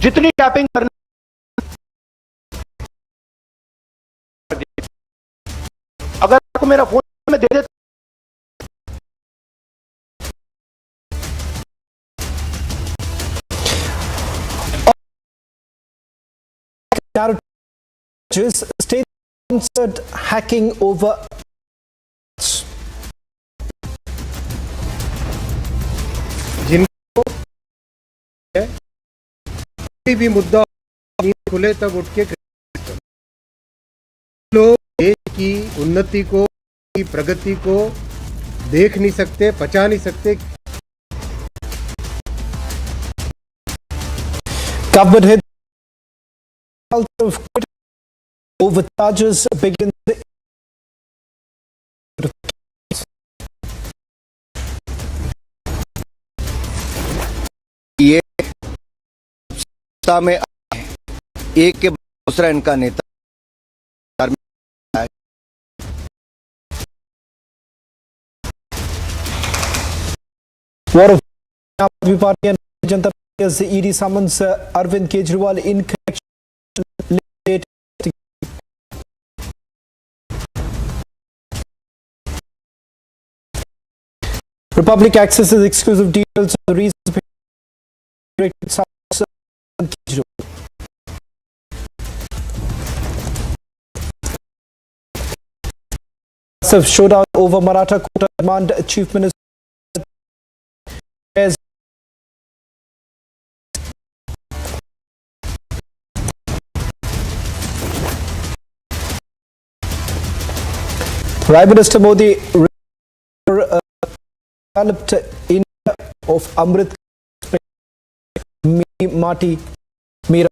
जितनी टैपिंग करनी अगर आपको मेरा फोन में दे देता state-sponsored hacking over जिनको कोई भी मुद्दा खुले तब उठ के लोग देश की उन्नति को, की प्रगति को देख नहीं सकते, पचा नहीं सकते। government hit overcharges begin ये सत्ता में एक के दूसरा इनका नेता War of AAP Party and Janata Party as the ED summons Arvind Kejriwal in connection. Republic accesses exclusive details of the reasons behind Kejriwal. Showdown over Maratha quota demand. Chief Minister Prime Minister Modi developed India of Amrit Mati Mira.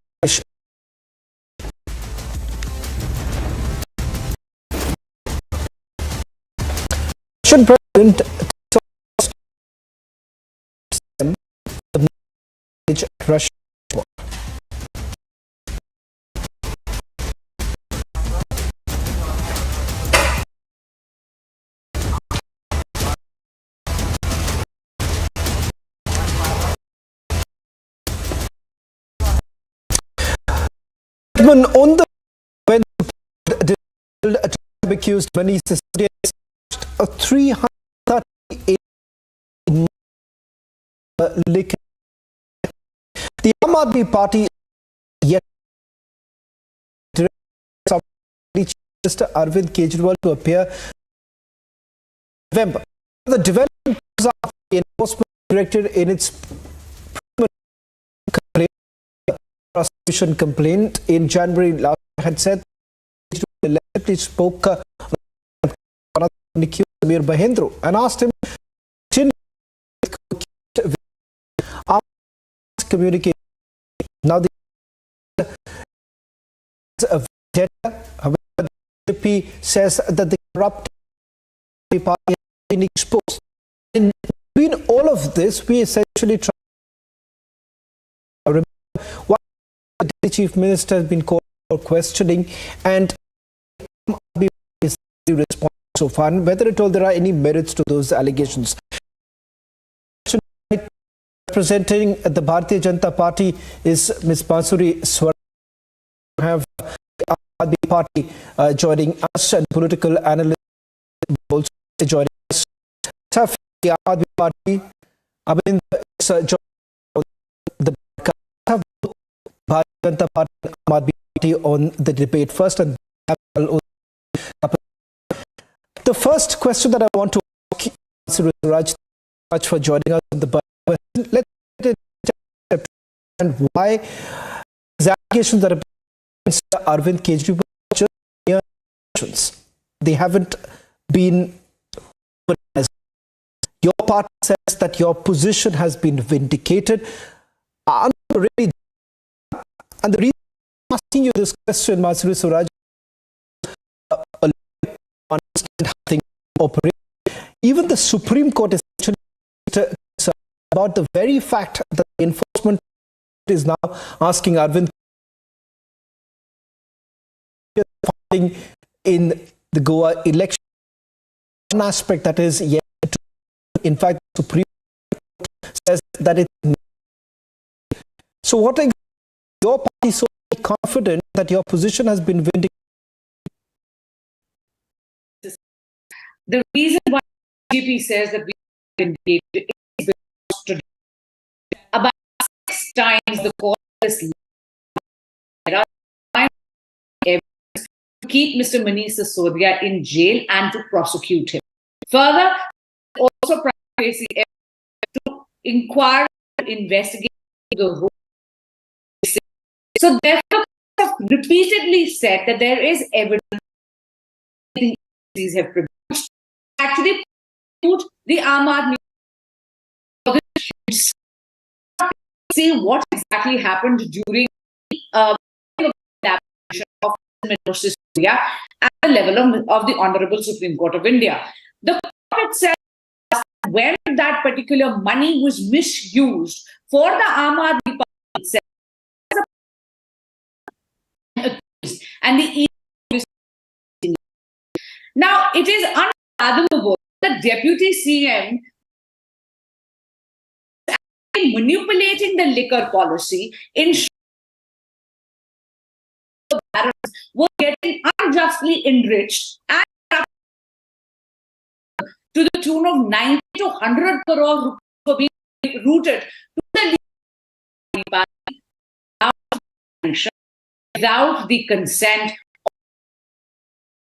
Russian President Russia. On the when the accused many custodians 338 liquor. The Aam Aadmi Party yet Mr. Arvind Kejriwal to appear in November. The development of the enforcement directed in its prosecution complaint in January last had said he spoke Samir Bahendro and asked him to communicate. Now the AAP says that the corrupt party has been exposed. In between all of this, we essentially try to remember why the Chief Minister has been called for questioning and is the response so far, and whether at all there are any merits to those allegations. Representing the Bharatiya Janata Party is Ms. Bansuri Swar. We have the AAP Party joining us and political analysts also joining us. The AAP Party, Arvind joining the Bharatiya Janata Party and AAP Party on the debate first, and the first question that I want to ask Raj much for joining us on the question. Let's and why the allegations that Mr. Arvind Kejriwal just they haven't been. Your party says that your position has been vindicated. And the reason I'm asking you this question, Masuri Suraj, understand how things operate. Even the Supreme Court is actually about the very fact that the enforcement is now asking Arvind in the Goa election one aspect that is yet to, in fact, the Supreme Court says that it. So what is your party so confident that your position has been vindicated? The reason why AAP says that we have vindicated is because about 6 times the court has to keep Mr. Manish Sisodia in jail and to prosecute him. Further, also to inquire and investigate the role. So therefore, have repeatedly said that there is evidence these have produced. Actually, put the Aam Aadmi see what exactly happened during the of Sisodia at the level of the Honorable Supreme Court of India. The court itself, when that particular money was misused for the Aam Aadmi Party itself, and the now it is unfathomable that Deputy CM manipulating the liquor policy in were getting unjustly enriched and to the tune of 90 to 100 crore for being routed to the without the consent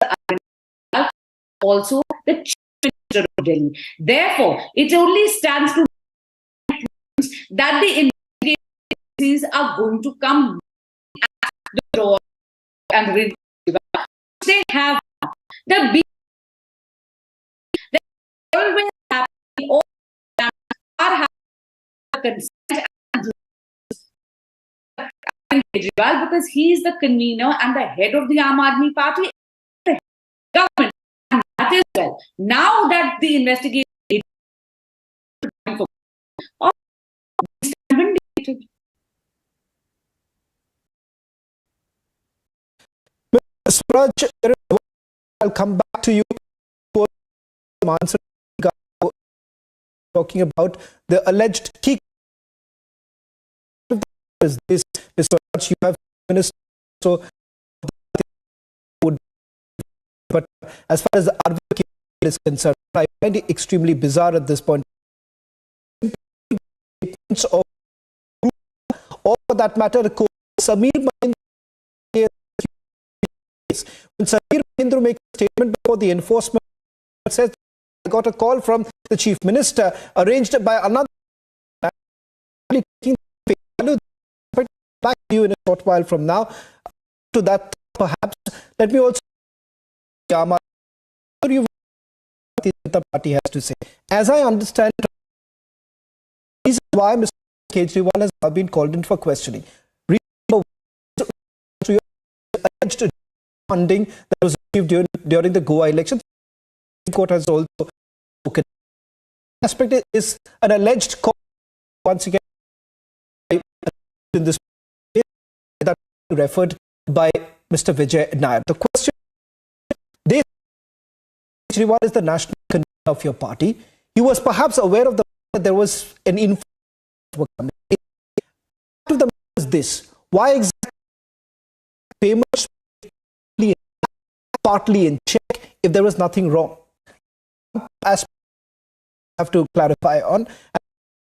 of also the Chief Minister of Delhi. Therefore, it only stands to that the investigations are going to come at the door and they have the always happening all the time are having consent and Kejriwal because he is the convener and the head of the Aam Aadmi Party, the government, and that is well. Now that the investigation is vindicated. Swaraj, I'll come back to you for some answer talking about the alleged kick. Is this, Swaraj, you have minister, so but as far as the Arvind Kejriwal is concerned, I find it extremely bizarre at this point. Of, or for that matter, Sameer Mahindra, when Sameer Mahindra makes a statement before the enforcement, says, I got a call from the Chief Minister arranged by another. Back to you in a short while from now. To that, perhaps, let me also what the party has to say. As I understand, this is why Mr. Kejriwal has now been called in for questioning. Alleged funding that was received during the Goa elections. The court has also spoken. Aspect is an alleged call once again in this case that referred by Mr. Vijay Nair. The question: Kejriwal is the national convener of your party. He was perhaps aware of that there was an influence. To the is this: why exactly payments partly in check if there was nothing wrong? As I have to clarify on,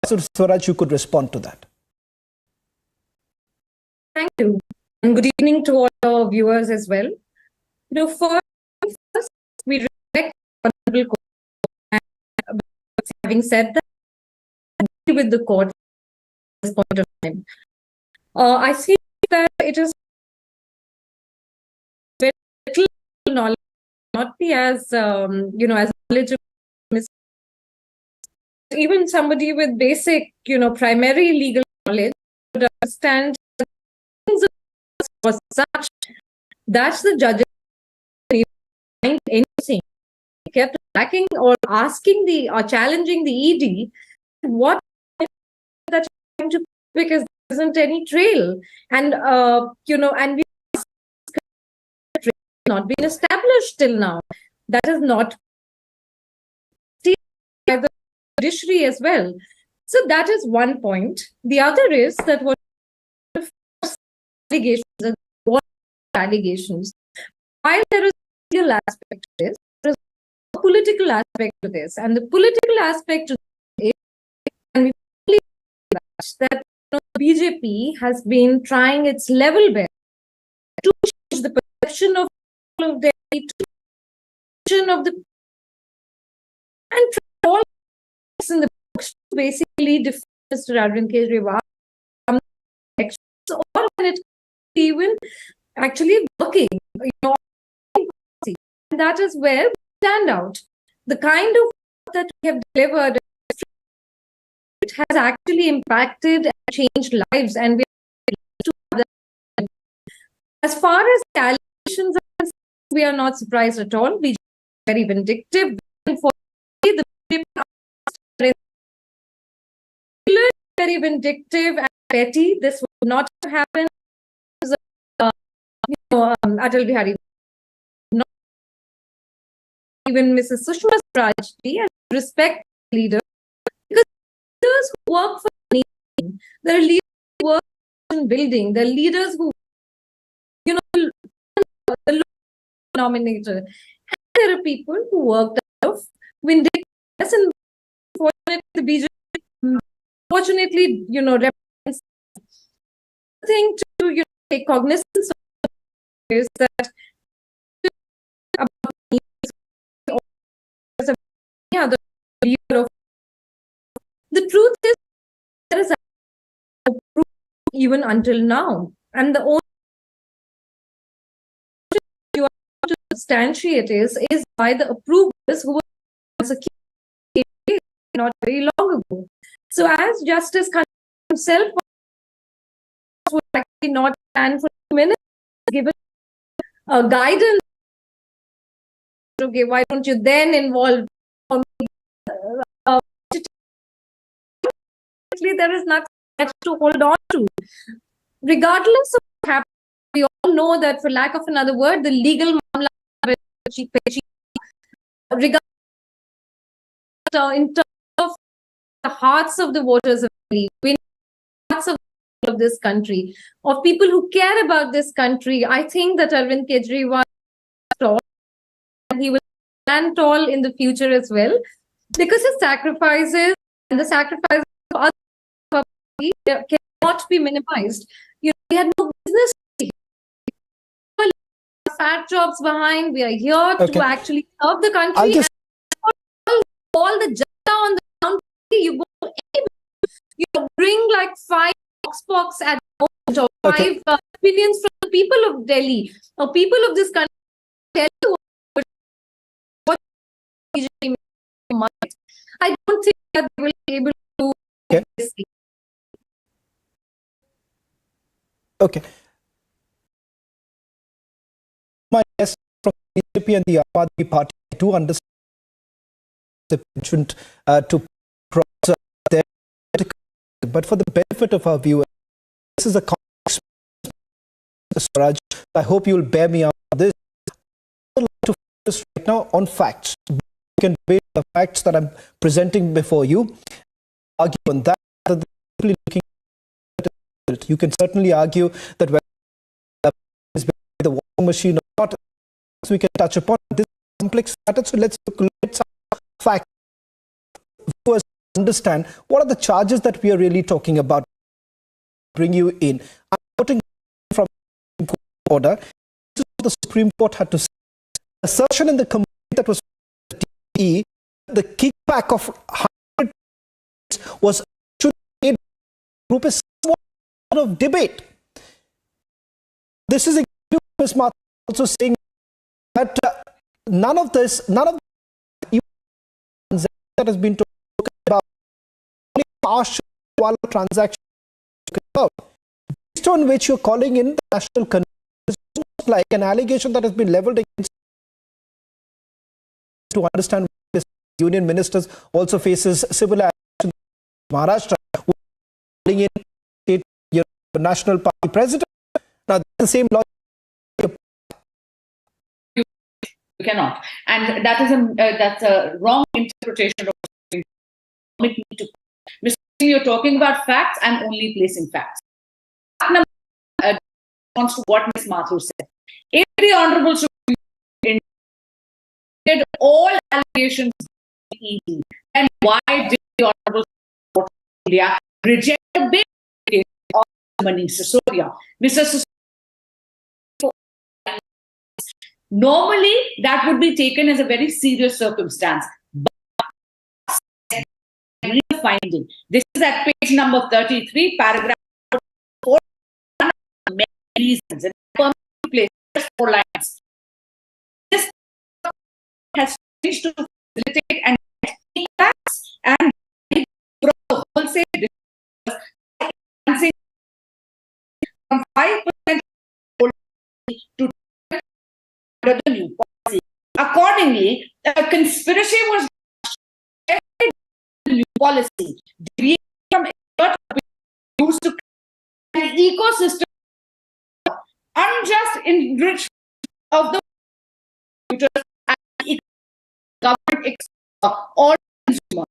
so Swaraj, you could respond to that. Thank you, and good evening to all our viewers as well. First we respect the Honorable Court, and having said that, with the court at this point of time, I see that it is very little knowledge, not be as as knowledgeable. Even somebody with basic, primary legal knowledge would understand was such that the judges anything kept lacking or asking or challenging the ED what that because there isn't any trail and and we not been established till now. That is not by the judiciary as well. So that is one point. The other is that what allegations, while there is a legal aspect to this, there is a political aspect to this, and the political aspect to this is, and we believe that BJP has been trying its level best to change the perception of Delhi, to perception of the, and all in the books to basically defend Mr. Arvind Kejriwal from the elections, or when it even actually working, and that is where we stand out. The kind of work that we have delivered, it has actually impacted and changed lives, and as far as the allegations are concerned, we are not surprised at all. We are very vindictive. For the very vindictive and petty, this would not have happened. Atal Bihari, not even Mrs. Sushma Swaraj, and respect leaders, because leaders who work for the nation, there are leaders who work in building, there are leaders who, the low denominator, and there are people who worked out of vindictiveness, and fortunately, the BJP, fortunately, represents the thing to take cognizance of is that the truth is there is a proof even until now, and the only you have to substantiate is by the approvers who were not very long ago. So as Justice Khan himself would actually not stand for 2 minutes, given guidance, okay, why don't you then involve there is nothing to hold on to. Regardless of what happens, we all know that, for lack of another word, the legal regardless in terms of the hearts of the voters of Delhi, hearts of this country, of people who care about this country, I think that Arvind Kejriwal he will stand tall in the future as well, because his sacrifices and the sacrifices of others cannot be minimized. He had no business. Fat jobs behind. We are here to actually serve the country. And all the jata on the ground, you bring like 5 box at home, or 5 opinions from the people of Delhi or people of this country. Tell you what I don't think that they will be able to do this. Okay. My guest from BJP and the AAP party to understand the penchant to cross their, but for the benefit of our viewers, this is a complex Swaraj. I hope you will bear me out on this. I would like to focus right now on facts. You can debate the facts that I'm presenting before you. Argue on that. You can certainly argue that whether it's the washing machine or not, we can touch upon this complex matter. So let's facts. Viewers understand what are the charges that we are really talking about. Bring you in. I'm quoting from the Supreme Court order. This is what the Supreme Court had to say. Assertion in the complaint that was the kickback of 100 was group is of debate. This is Ms. Martha also saying that none of that has been talked about, only partial transaction about, based on which you're calling in the national convention, like an allegation that has been leveled against. To understand, this union ministers also faces civil action in Maharashtra, calling in National Party president. Now, the same logic. You cannot, and that is that's a wrong interpretation of permit me to. Mr. Singh, you're talking about facts. I'm only placing facts. Response to what Ms. Mathur said. If the Honorable Supreme Court did all allegations easy, then why did the Honorable Supreme Court of India reject the big case of Manish Sisodia? Mr. Sisodia, normally that would be taken as a very serious circumstance. But finding. This is at page number 33, paragraph 4. Many reasons and place 4 lines. This has changed to facilitate and tax and wholesale from 5% to under the new policy. Accordingly, a conspiracy was the new policy deviating from used to an ecosystem unjust enrichment of the and government or consumer.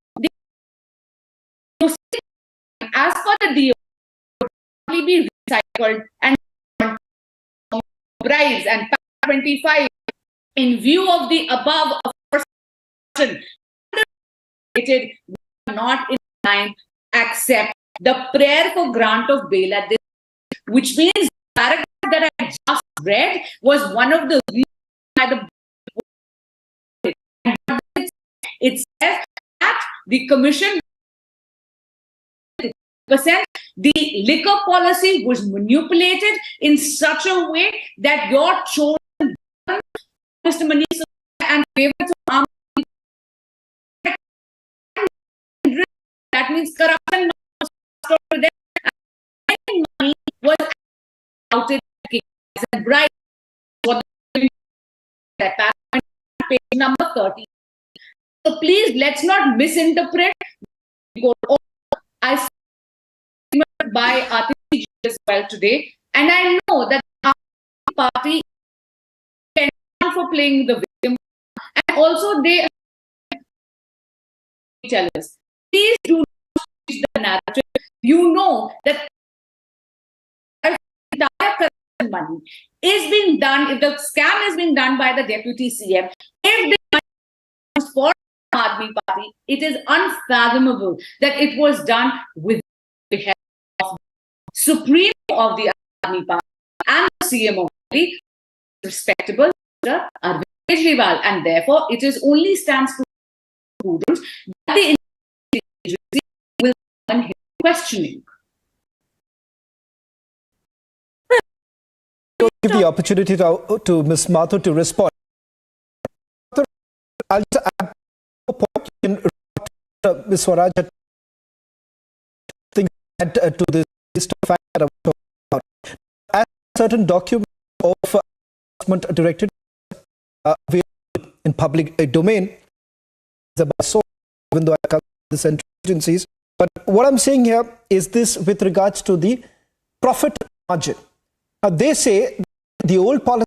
As per the deal, only be recycled and bribes and 25 in view of the above it not in line accept the prayer for grant of bail at this, which means the paragraph that I just read was one of the reasons by the it says that the commission the liquor policy was manipulated in such a way that your chosen Mr. Manish and favor to arm that means corruption money was outed as a bribe for that page number 30. So please let's not misinterpret. I by RTG as well today, and I know that the party is for playing the victim, and also they tell us, please do not change the narrative. You know that entire corruption money is being done, if the scam is being done by the deputy CM, if the money was for the Aadmi Party, it is unfathomable that it was done with the help of Supreme of the Aadmi Party and the CM of the respectable Mr. Arvind Kejriwal, and therefore it is only stands to prudence that the agency will begin questioning. Give the opportunity to Ms. Mathur to respond. I'll just add a point in Ms. Swaraj things to this fact that I was talking about. As certain documents of enforcement directed in public domain, so even though I cover the central agencies, but what I'm saying here is this with regards to the profit margin. Now they say the old policy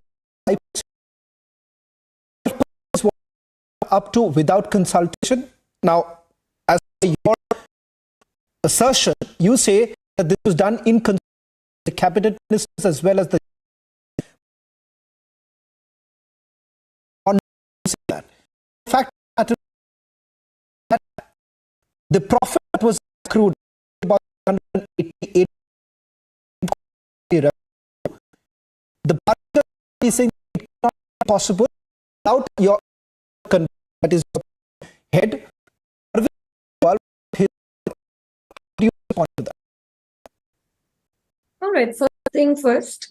up to without consultation. Now, as your assertion, you say that this was done in consultation with the cabinet ministers as well as the on that. In fact, that the profit was accrued about 188. The budget is saying it's not possible without your that is head. How do you respond to that? All right, first thing first.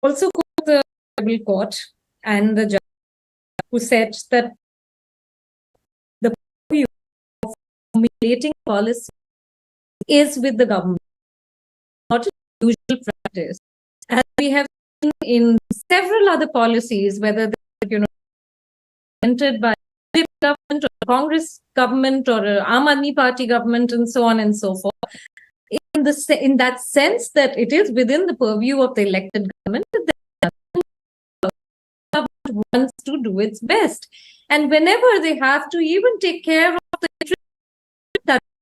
Also, the Tribal Court and the judge who said that the purview of formulating policy is with the government, not a usual practice. As we have seen in several other policies, whether they're, entered by the government or Congress government or Aam Aadmi Party government and so on and so forth, in that sense that it is within the purview of the elected government, the government wants to do its best. And whenever they have to even take care of the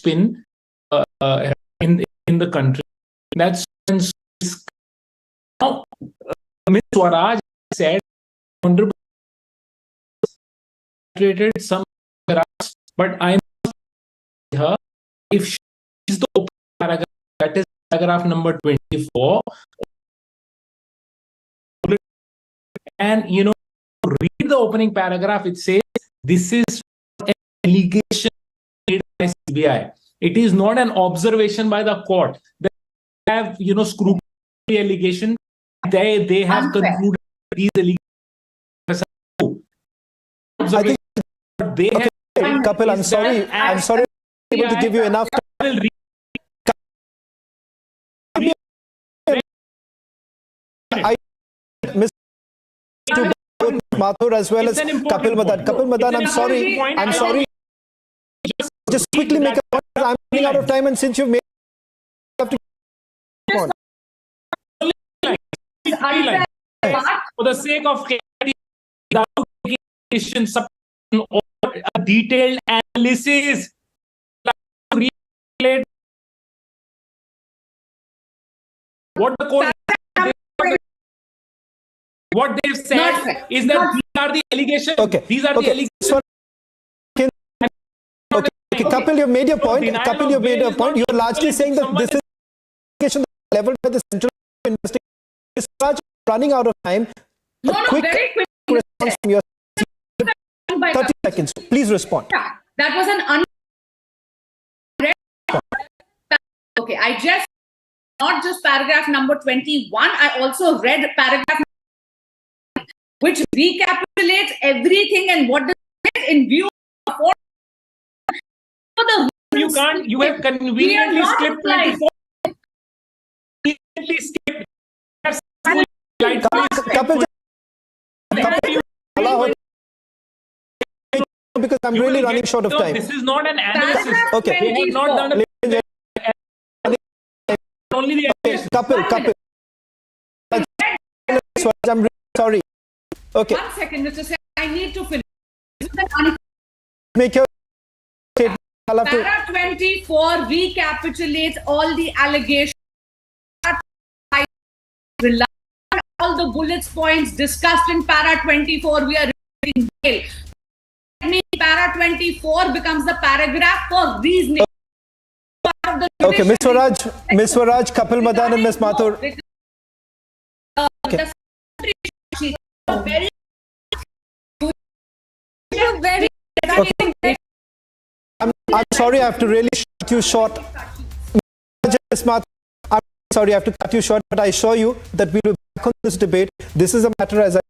spin in the country. That's now Ms. Swaraj said, Honorable created some paragraphs, but I must her if she is the open paragraph, that is paragraph number 24, and read the opening paragraph. It says this is an allegation made by CBI. It is not an observation by the court. They have scrutinized the allegation. They have concluded these allegations. I think they have. Kapil, I'm sorry able to give you enough time. I miss to both Mathur as well as Kapil Madan. Kapil Madan, I'm sorry. Just quickly make a point. I'm running out of time, and since you've made, you have to on. For the sake of clarity, without taking or a detailed analysis, what the court, what they've said is that these are the allegations. Okay. These are the allegations. Okay, Kapil, you've made your point. Kapil, you've made your point. You're largely saying that this is allegation leveled by the central investigation. It's running out of time. Quick response from your 30 seconds. Please respond. Yeah, that was an okay, I just not just paragraph number 21, I also read paragraph which recapitulates everything and what does it in view of you have conveniently skipped 24. Kapil, because I'm really running short of time. This is not an analysis. Okay. They have not done only the Kapil. I'm really sorry. Okay. 1 second, Mr. Seth, I need to finish. Make your statement. Para 24 recapitulates all the allegations, rely on all the bullets points discussed in para 24. We are reading detail. Para 24 becomes the paragraph for reasoning. Okay, Ms. Swaraj, Kapil Madan and Ms. Mathur. Okay. I'm sorry, I have to really cut you short. Ms. Mathur, I'm sorry, I have to cut you short, but I assure you that we will be back on this debate. This is a matter, as I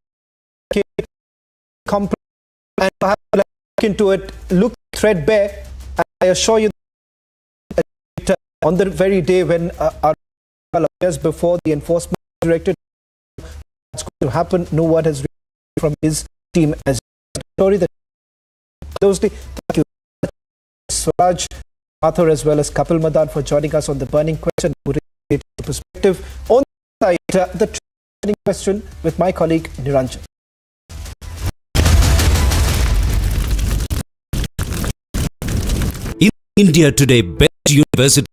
complex, and perhaps look into it, look threadbare. I assure you that on the very day when our appears before the enforcement directorate, it's going to happen. No word has reached from his team as a story that closely. Thank you, Swaraj, Mathur, as well as Kapil Madan, for joining us on the burning question, putting it into perspective. On the side, the burning question with my colleague Niranjan. India Today Best Universities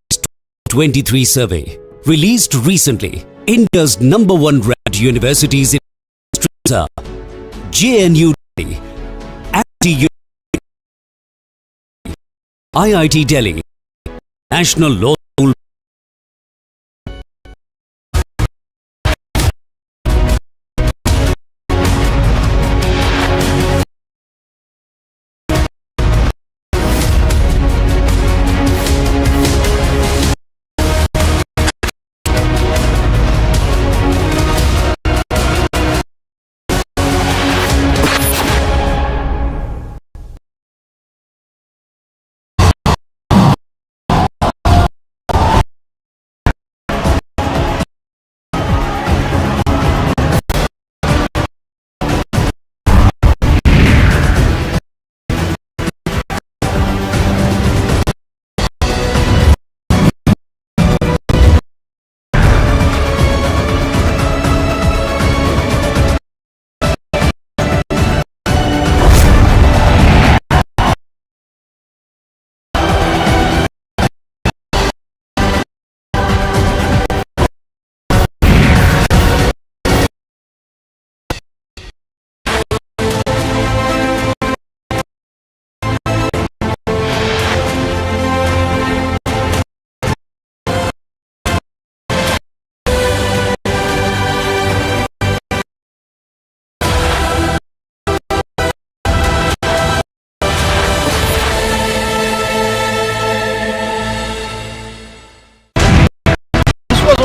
23 survey released recently. India's #1 ranked universities in are JNU Delhi, IIT Delhi, National Law School,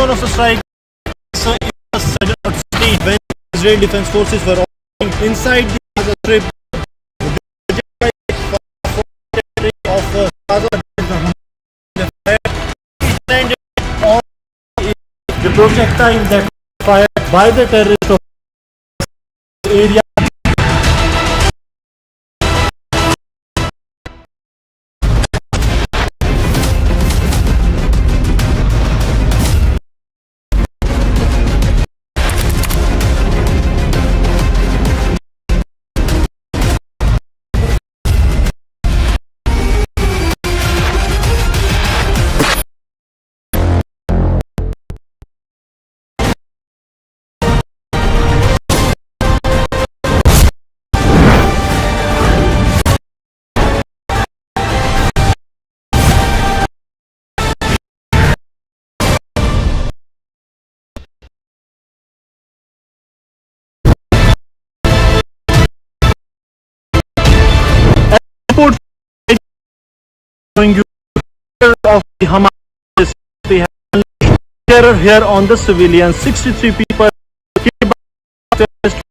zone of the strike. So it was state when Israel Defense Forces were operating inside the Gaza Strip. Of Gaza, it landed on the projectile that fired by the terrorists of the area. Report showing you of the Hamas. They have unleashed terror here on the civilians. 63 people killed by terrorists.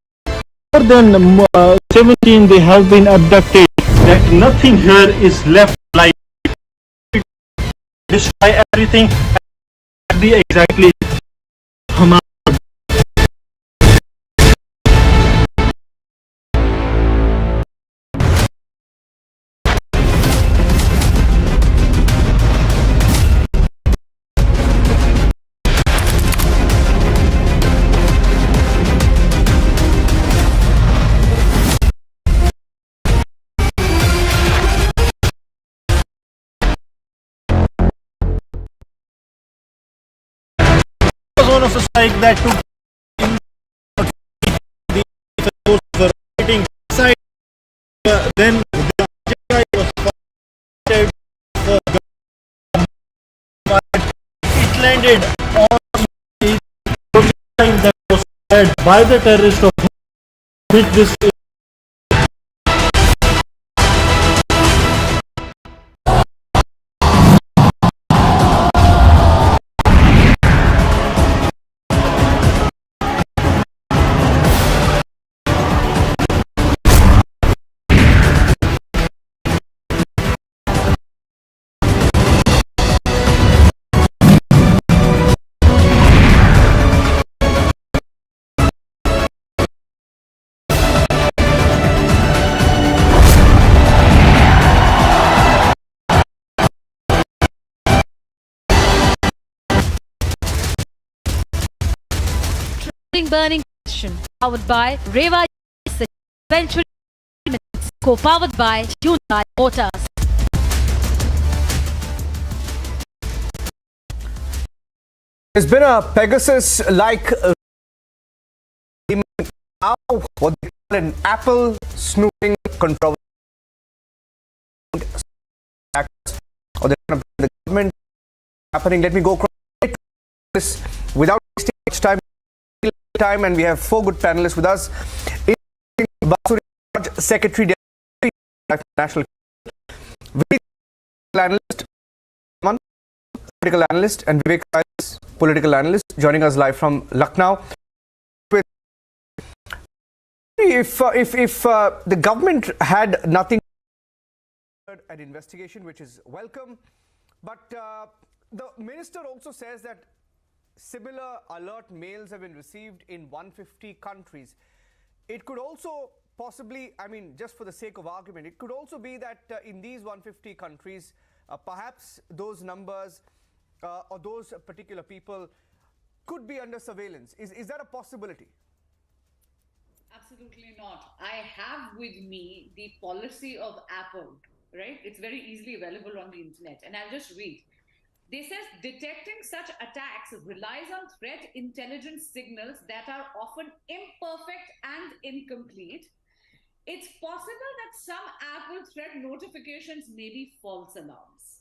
More than 17 they have been abducted. That nothing here is left alive. Destroy everything. Be exactly Hamas. Zone of the strike that took in the forces were operating inside. Then the projectile was fired for it landed on the projectile that was fired by the terrorists of which this burning question powered by Reva eventually co-powered by Hyundai Motors. There's been a Pegasus-like now what they call an Apple snooping controversy, or the government happening. Let me go across this without wasting much time, and we have four good panelists with us. Secretary National Analyst, political analyst, and Vivek Rais, political analyst, joining us live from Lucknow. If the government had nothing, an investigation which is welcome, but the minister also says that similar alert mails have been received in 150 countries. It could also possibly, I mean, just for the sake of argument, it could also be that in these 150 countries, perhaps those numbers or those particular people could be under surveillance. Is that a possibility? Absolutely not. I have with me the policy of Apple, right? It's very easily available on the internet, and I'll just read. They says detecting such attacks relies on threat intelligence signals that are often imperfect and incomplete. It's possible that some Apple threat notifications may be false alarms.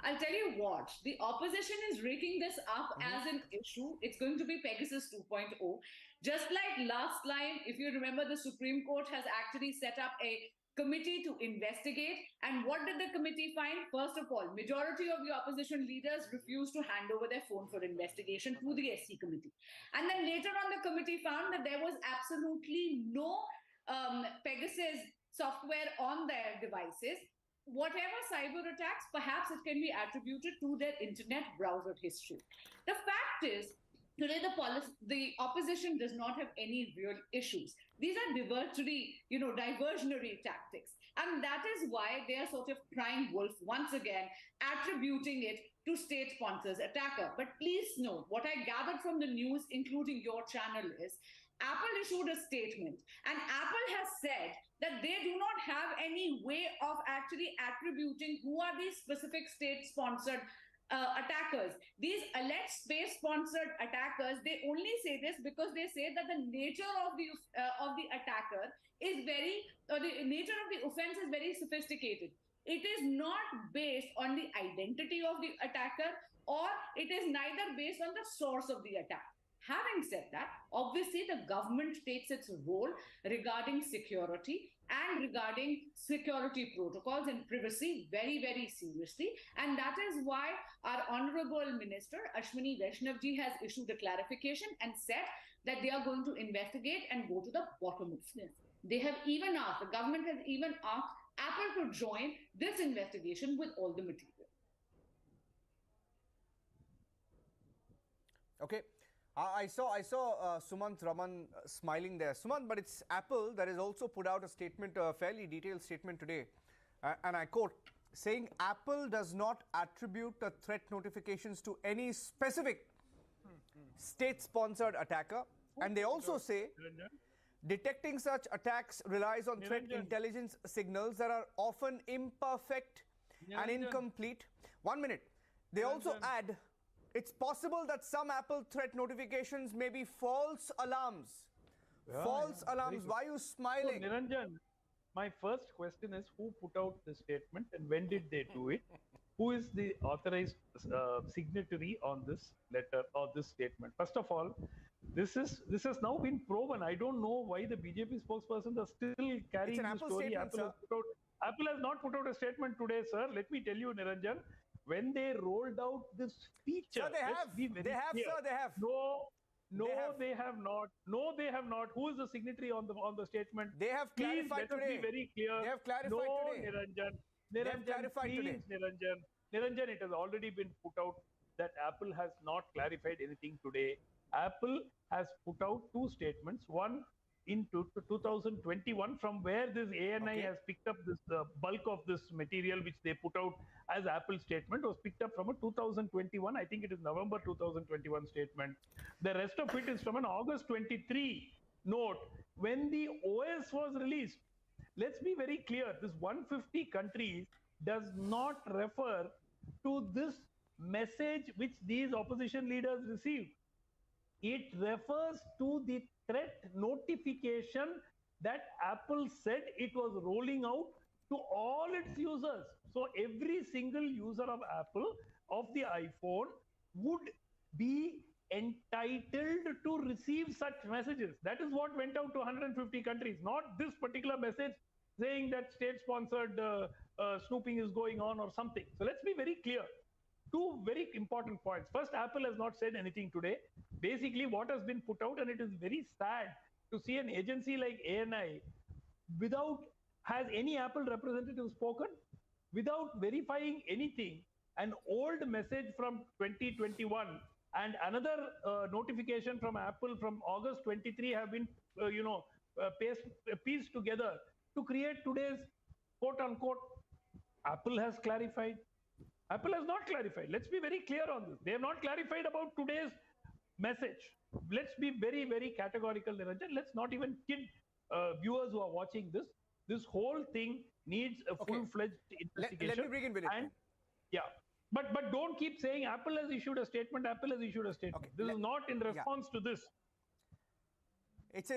I'll tell you what, the opposition is raking this up as an issue. It's going to be Pegasus 2.0. Just like last time, if you remember, the Supreme Court has actually set up a committee to investigate. And what did the committee find? First of all, majority of the opposition leaders refused to hand over their phone for investigation to the SC committee. And then later on, the committee found that there was absolutely no Pegasus software on their devices. Whatever cyber attacks, perhaps it can be attributed to their internet browser history. The fact is, today the opposition does not have any real issues. These are diversionary tactics. And that is why they are sort of crying wolf once again, attributing it to state sponsors attacker. But please note, what I gathered from the news, including your channel, is Apple issued a statement, and Apple has said that they do not have any way of actually attributing who are these specific state-sponsored attackers. These alleged space-sponsored attackers, they only say this because they say that the nature of the attacker is the nature of the offense is very sophisticated. It is not based on the identity of the attacker, or it is neither based on the source of the attack. Having said that, obviously the government takes its role regarding security and regarding security protocols and privacy very, very seriously. And that is why our Honorable Minister, Ashwini Vaishnavji, has issued a clarification and said that they are going to investigate and go to the bottom of this. They have even asked, the government has even asked Apple to join this investigation with all the material. Okay. I saw Sumant Raman smiling there. Sumant, but it's Apple that has also put out a statement, a fairly detailed statement today, and I quote, saying Apple does not attribute the threat notifications to any specific state-sponsored attacker. And they also say detecting such attacks relies on threat intelligence signals that are often imperfect and incomplete. 1 minute. They also add, it's possible that some Apple threat notifications may be false alarms. False alarms. Why are you smiling? So, Niranjan, my first question is, who put out the statement and when did they do it? Who is the authorized signatory on this letter or this statement? First of all, this has now been proven. I don't know why the BJP spokespersons are still carrying the story. Apple has not put out a statement today, sir. Let me tell you, Niranjan. When they rolled out this feature, sir, they have. They have. They have not. No, they have not. Who is the signatory on the statement? They have clarified today. Let us be very clear. They have clarified today. Niranjan. They have clarified today. Niranjan, it has already been put out that Apple has not clarified anything today. Apple has put out two statements. One in 2021, from where this ANI has picked up this bulk of this material which they put out as Apple statement was picked up from a 2021, I think it is November 2021 statement. The rest of it is from an August 23 note when the OS was released. Let's be very clear, this 150 countries does not refer to this message which these opposition leaders received. It refers to the threat notification that Apple said it was rolling out to all its users. So every single user of Apple, of the iPhone, would be entitled to receive such messages. That is what went out to 150 countries, not this particular message saying that state-sponsored snooping is going on or something. So let's be very clear. Two very important points. First, Apple has not said anything today. Basically, what has been put out, and it is very sad to see an agency like ANI has any Apple representative spoken, without verifying anything. An old message from 2021 and another notification from Apple from August 23 have been, pieced together to create today's quote-unquote Apple has clarified. Apple has not clarified. Let's be very clear on this. They have not clarified about today's message. Let's be very, very categorical, Niranjan. Let's not even kid viewers who are watching this. This whole thing needs a full-fledged investigation. Let me bring in Vinit. But don't keep saying Apple has issued a statement. Apple has issued a statement. This is not in response to this. It's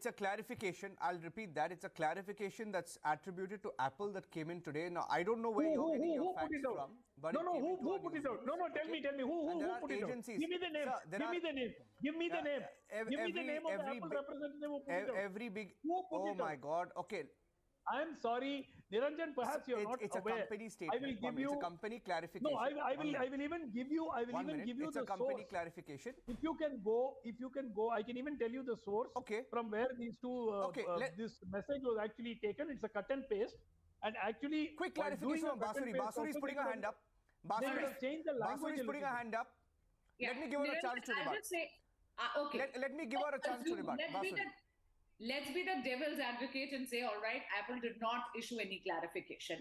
a clarification. I'll repeat that. It's a clarification that's attributed to Apple that came in today. Now, I don't know where you're getting your facts from. But who put it out? No, tell me. Who put it out? Give me the name. Give me the name of the Apple representative who put it out. Oh my God. Okay. I'm sorry, Niranjan. Perhaps you're not it's aware. a company statement. I will give you. It's a company clarification. No, I will even give you. I will even give you it's the a company source. clarification. If you can go, I can even tell you the source. Okay. From where these two, this message was actually taken. It's a cut and paste. And actually, Quick while doing clarification a from cut and Basuri. paste Basuri is also, putting her hand up. They would have changed the language. Basuri is putting her hand up. Yeah. Let me give her a chance to I'll rebut. just say, okay. Let me give her a chance to rebut. Let's be the devil's advocate and say, all right, Apple did not issue any clarification.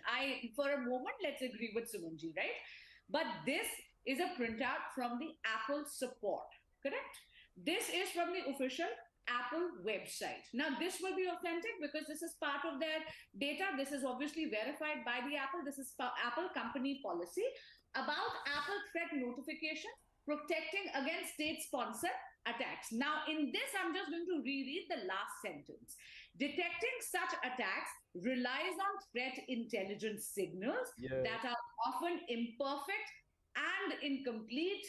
For a moment, let's agree with Sumanji, right? But this is a printout from the Apple support, correct? This is from the official Apple website. Now, this will be authentic because this is part of their data. This is obviously verified by the Apple. This is Apple company policy about Apple threat notification protecting against state-sponsored attacks. Now, in this, I'm just going to reread the last sentence. Detecting such attacks relies on threat intelligence signals that are often imperfect and incomplete.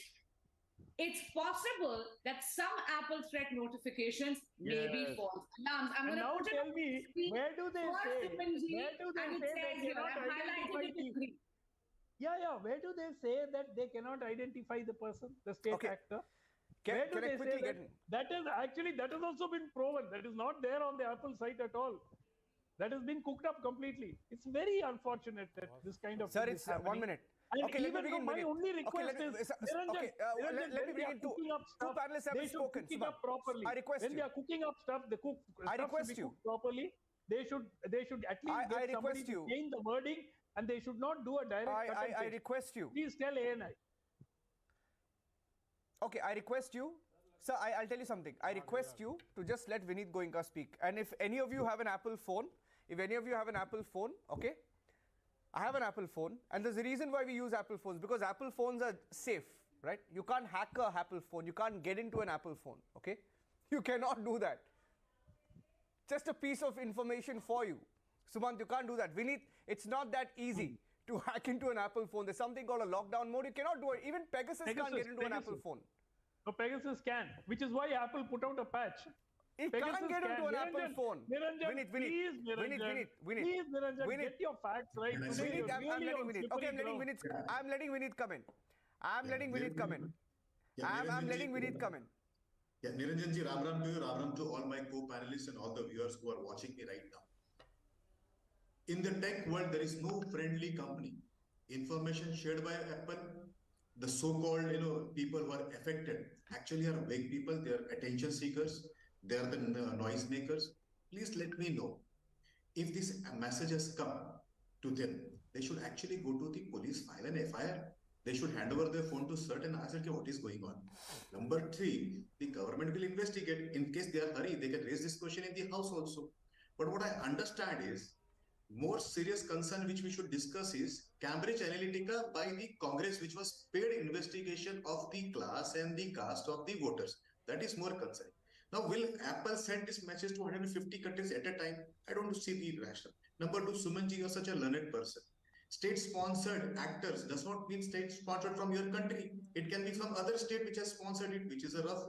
It's possible that some Apple threat notifications may be false alarms. I'm going to put tell me, where do they say they cannot identify the... Where do they say that they cannot identify the person, the state actor? Where do they say that? That has also been proven. That is not there on the Apple site at all. That has been cooked up completely. It's very unfortunate that this kind of thing is happening. 1 minute. And okay, even though my only request is, let me begin. Two panelists have spoken. Cook it up properly. I request when you. they are cooking up stuff, the stuff should be cooked properly. They should at least get somebody to change the wording, and they should not do a direct cut and paste. I request you. Please tell ANI. Okay, I request you. Sir, I'll tell you something. I request you to just let Vineet Goenka speak. And if any of you have an Apple phone, okay? I have an Apple phone, and there's a reason why we use Apple phones, because Apple phones are safe, right? You can't hack a Apple phone. You can't get into an Apple phone, okay? You cannot do that. Just a piece of information for you. Sumant, you can't do that. Vineet, it's not that easy to hack into an Apple phone. There's something called a lockdown mode. You cannot do it. Even Pegasus can't get into an Apple phone. No, Pegasus can, which is why Apple put out a patch. It can't get into an Apple phone. Vineet, please, get your facts right. I'm letting Vineet come in. I'm letting Vineet come in. Yeah, Niranjan ji, Ram to all my co-panelists and all the viewers who are watching me right now. In the tech world, there is no friendly company. Information shared by Apple, the so-called people who are affected actually are vague people. They are attention seekers. They are the noise makers. Please let me know if this message has come to them. They should actually go to the police, file an FIR. They should hand over their phone to CERT and ask what is going on. Number 3, the government will investigate. In case they are hurried, they can raise this question in the house also. But what I understand is, more serious concern which we should discuss is Cambridge Analytica by the Congress, which was paid investigation of the class and the caste of the voters. That is more concerning. Now, will Apple send this message to 150 countries at a time? I don't see the rationale. Number 2, Sumanji, you are such a learned person. State-sponsored actors does not mean state-sponsored from your country. It can be from other state which has sponsored it, which is a rough.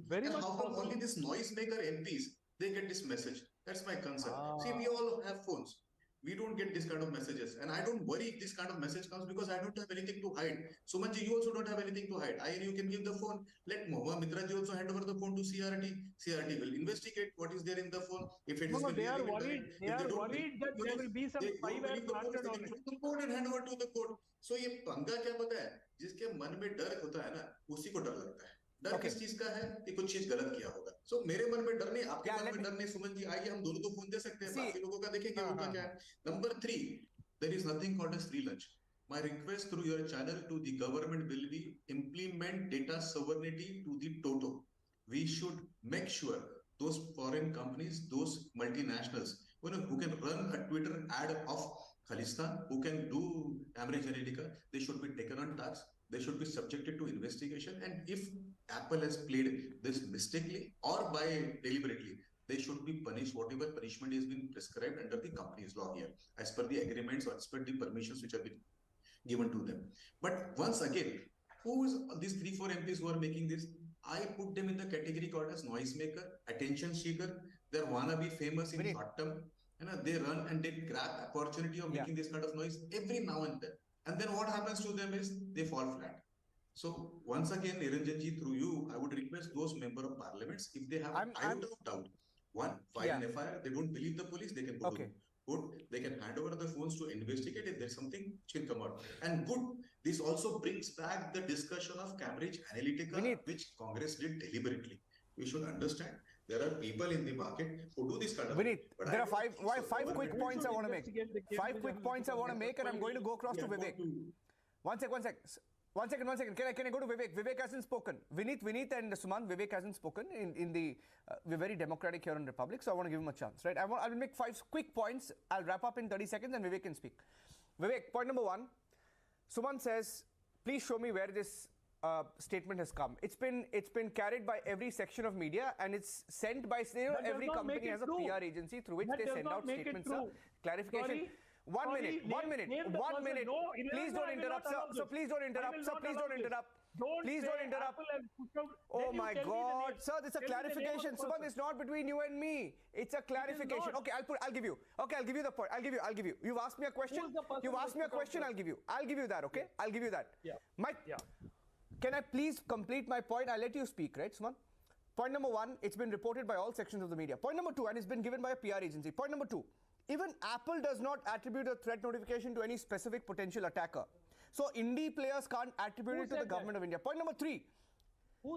Very much how come only this noisemaker MPs, they get this message? That's my concern. See, we all have phones. We don't get this kind of messages. And I don't worry if this kind of message comes because I don't have anything to hide. Sumanji, you also don't have anything to hide. You can give the phone. Let Mohua Mitraji also hand over the phone to CRT. CRT will investigate what is there in the phone. If it is they are worried. They are worried that there will be some spyware planted on it. The code and hand over to the code. So ये पंगा क्या पता है? जिसके मन में डर होता है ना, उसी को डर लगता है. डर किस चीज का है कि कुछ चीज गलत किया होगा. सो मेरे मन में डर नहीं, आपके मन में डर नहीं. सुमन जी आइए हम दोनों फोन दे सकते हैं, बाकी लोगों का देखेंगे उनका क्या है. Number 3, there is nothing called as free lunch. My request through your channel to the government will be implement data sovereignty to the total. We should make sure those foreign companies, those multinationals, who can run a Twitter ad of Khalistan, who can do Cambridge Analytica, they should be taken on task. They should be subjected to investigation. And if Apple has played this mistakenly or by deliberately, they should be punished. Whatever punishment has been prescribed under the company's law here, as per the agreements or as per the permissions which have been given to them. But once again, who is these 3-4 MPs who are making this? I put them in the category called as noisemaker, attention seeker. They're wannabe famous in short term. they run and they grab opportunity of making this kind of noise every now and then. And then what happens to them is they fall flat. So once again, Niranjanji, through you, I would request those member of parliaments, if they have a iota of doubt, one, file an FIR, they don't believe the police, they can go to court, they can hand over the phones to investigate if there's something which will come out. And good, this also brings back the discussion of Cambridge Analytica, which Congress did deliberately. We should understand there are people in the market who do this kind of thing. There are five quick points I want to make. 5 quick points I want to make, and I'm going to go across to Vivek. One second. Can I go to Vivek? Vivek hasn't spoken. Vineet and Sumant, Vivek hasn't spoken we're very democratic here in Republic, so I want to give him a chance, right? I will make 5 quick points. I'll wrap up in 30 seconds and Vivek can speak. Vivek, point number 1. Sumant says, please show me where this statement has come. It's been carried by every section of media, and it's sent by every company has a PR agency through which they send out statements. Clarification. Sorry. One minute. Please don't interrupt, sir. So please don't interrupt, sir. Please don't interrupt. Please don't interrupt. Oh my God, sir, this is a clarification. Sumant, it's not between you and me. It's a clarification. Okay, I'll give you. Okay, I'll give you the point. I'll give you. You've asked me a question. I'll give you that. Okay, I'll give you that. Yeah. Can I please complete my point? I'll let you speak, right, Sumant? Point number 1, it's been reported by all sections of the media. Point number 2, and it's been given by a PR agency. Point number 2, even Apple does not attribute a threat notification to any specific potential attacker. So indie players can't attribute it to the government of India. Point number 3,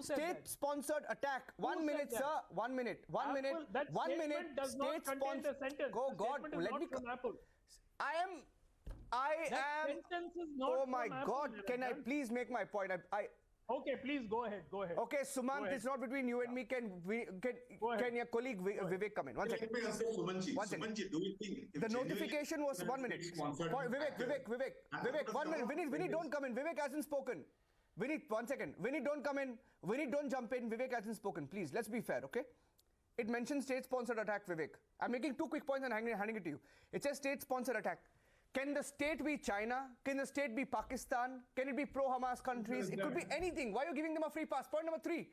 state-sponsored attack. 1 minute, sir. 1 minute. 1 minute. 1 minute. State-sponsored. Oh God, let me. I am. Oh my God! Can I please make my point? Okay, please go ahead. Okay, Sumant, it's not between you and me. Can your colleague Vivek come in? One second. Sumanji, do you think the notification was 1 minute? Vivek, 1 minute. Vinny, don't come in. Vivek hasn't spoken. Vinny, 1 second. Vinny, don't come in. Vinny, don't jump in. Vivek hasn't spoken. Please, let's be fair, okay? It mentions state-sponsored attack, Vivek. I'm making 2 quick points and handing it to you. It says state-sponsored attack. Can the state be China? Can the state be Pakistan? Can it be pro-Hamas countries? It could be anything. Why are you giving them a free pass? Point number 3.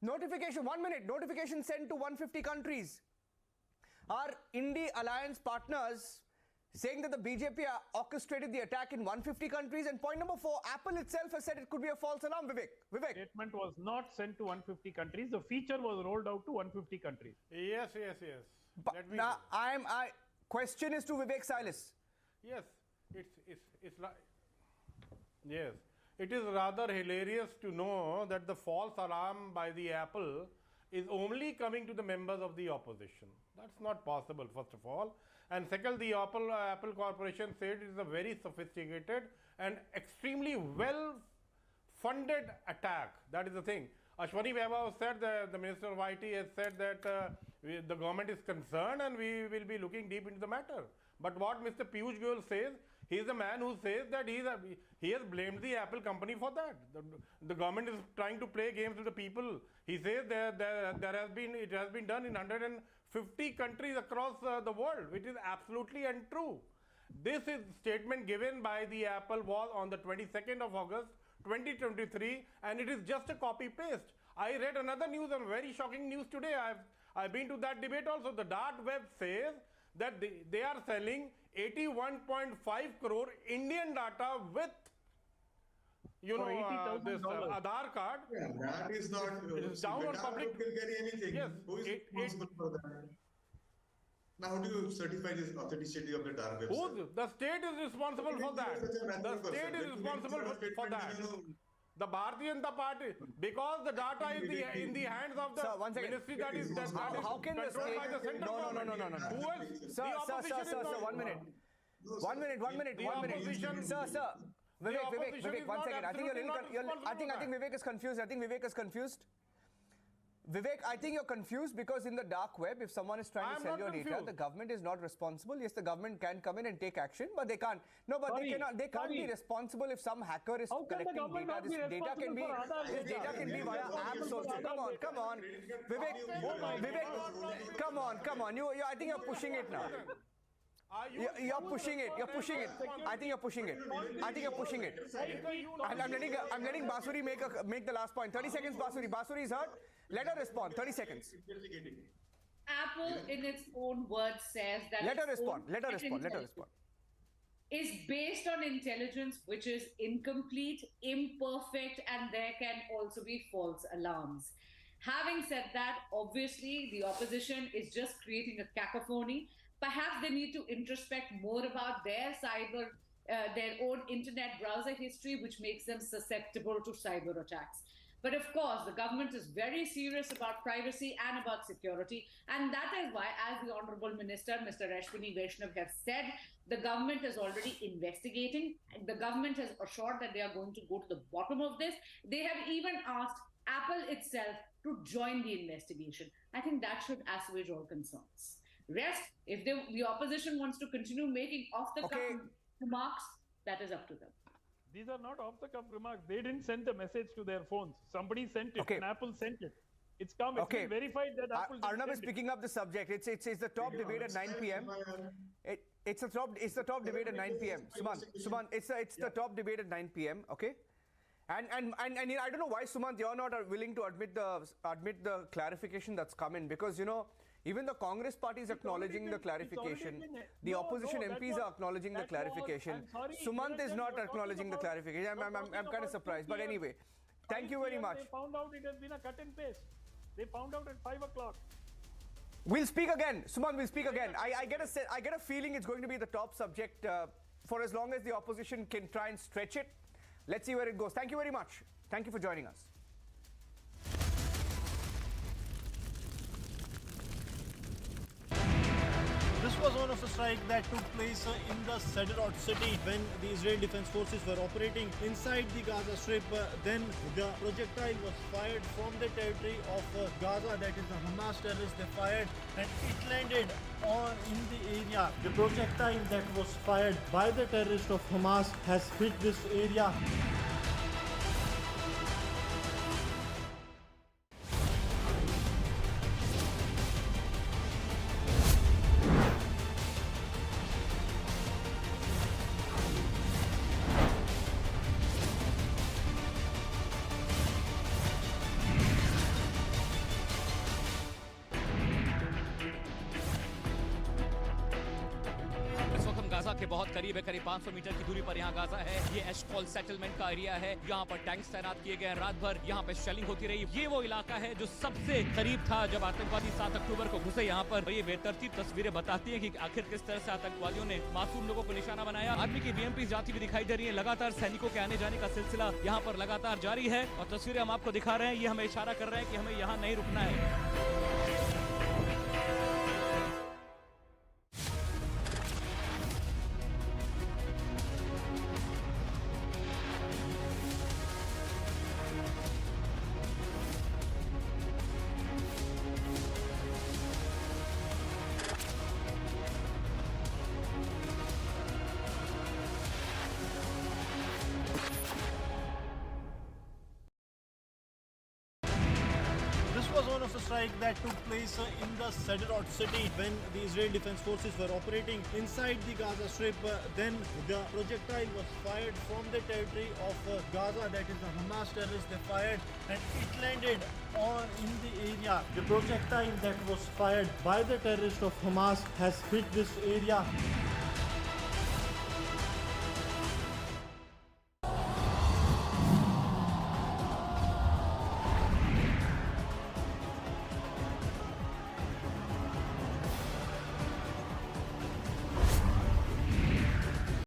Notification, 1 minute. Notification sent to 150 countries. Are Indie alliance partners saying that the BJP orchestrated the attack in 150 countries? And point number 4, Apple itself has said it could be a false alarm, Vivek. The statement was not sent to 150 countries. The feature was rolled out to 150 countries. Yes. But now, question is to Vivek Silas. Yes, it's like, yes, it is rather hilarious to know that the false alarm by the Apple is only coming to the members of the opposition. That's not possible, first of all. And second, the Apple Corporation said it is a very sophisticated and extremely well-funded attack. That is the thing. Ashwani Vaibhav said that the Minister of IT has said that the government is concerned and we will be looking deep into the matter. But what Mr. Piyush Goyal says, he is the man who says that he has blamed the Apple company for that. The government is trying to play games with the people. He says that it has been done in 150 countries across the world, which is absolutely untrue. This is statement given by the Apple was on the 22nd of August 2023, and it is just a copy paste. I read another news, and very shocking news today. I've been to that debate also. The dark web says that they are selling 81.5 crore Indian data with this Aadhaar card. Yeah, that is not. It is down on public. Can carry anything. Yes, who is responsible for that? Now, how do you certify this authenticity of the dark web? The state is responsible for that. The state is responsible for that. The Bharatiya Janata Party, because the data is in the hands of the ministry that is how can the state? By the central government. No. Who else? Sir, 1 minute. 1 minute. Sir. Vivek, 1 second. I think Vivek is confused. Vivek, I think you're confused because in the dark web, if someone is trying to sell your data, the government is not responsible. Yes, the government can come in and take action, but they can't. No, but they can't be responsible if some hacker is collecting data. This data can be via apps also. Come on. Vivek, come on. I think you're pushing it now. You're pushing it. I think you're pushing it. I'm letting Basuri make the last point. 30 seconds, Basuri. Basuri is hurt. Let her respond. 30 seconds. Apple, in its own words, says that Let her its respond. own Let her respond. Let her intelligence respond. is based on intelligence which is incomplete, imperfect, and there can also be false alarms. Having said that, obviously the opposition is just creating a cacophony. Perhaps they need to introspect more about their their own internet browser history, which makes them susceptible to cyber attacks. But of course, the government is very serious about privacy and about security. And that is why, as the Honorable Minister, Mr. Ashwini Vaishnav, has said, the government is already investigating. The government has assured that they are going to go to the bottom of this. They have even asked Apple itself to join the investigation. I think that should assuage all concerns. Rest, if the opposition wants to continue making off-the-cuff remarks, that is up to them. These are not off-the-cuff remarks. They didn't send the message to their phones. Somebody sent it, and Apple sent it. It's come. It's been verified that Apple didn't Arnab is send it. picking up the subject. It's the top debate at 9 p.m. It's the top debate at 9 p.m. Suman, it's the top debate at 9 p.m. Okay, and I don't know why, Sumant, you're not willing to admit the clarification that's come in, because even the Congress party is acknowledging the clarification. The opposition MPs are acknowledging the clarification. Sumant is not acknowledging the clarification. I'm kind of surprised, but anyway, thank you very much. They found out it has been a cut and paste. They found out at 5 o'clock. We'll speak again, Sumant. We'll speak again. I get a feeling it's going to be the top subject for as long as the opposition can try and stretch it. Let's see where it goes. Thank you very much. Thank you for joining us. This was one of the strikes that took place in the Sderot city when the Israeli Defense Forces were operating inside the Gaza Strip. Then the projectile was fired from the territory of Gaza, that is the Hamas terrorists. They fired and it landed in the area. The projectile that was fired by the terrorists of Hamas has hit this area. के बहुत करीब है, करीब 500 metre की दूरी पर यहाँ Gaza है। ये एशकॉल सेटलमेंट का एरिया है। यहाँ पर टैंक्स तैनात किए गए हैं। रात भर यहाँ पे शेलिंग होती रही। ये वो इलाका है जो सबसे करीब था जब आतंकवादी 7 अक्टूबर को घुसे यहाँ पर। ये बेतरतीब तस्वीरें बताती हैं कि आखिर किस तरह से आतंकवादियों ने मासूम लोगों को निशाना बनाया। आर्मी की बीएमपी जाती भी दिखाई दे रही है। लगातार सैनिकों के आने जाने का सिलसिला यहाँ पर लगातार जारी है और तस्वीरें हम आपको दिखा रहे हैं। ये हमें इशारा कर रहे हैं कि हमें यहाँ नहीं रुकना है। One of the strikes that took place in the Sderot city when the Israeli Defense Forces were operating inside the Gaza Strip. Then the projectile was fired from the territory of Gaza, that is the Hamas terrorists. They fired and it landed in the area. The projectile that was fired by the terrorists of Hamas has hit this area.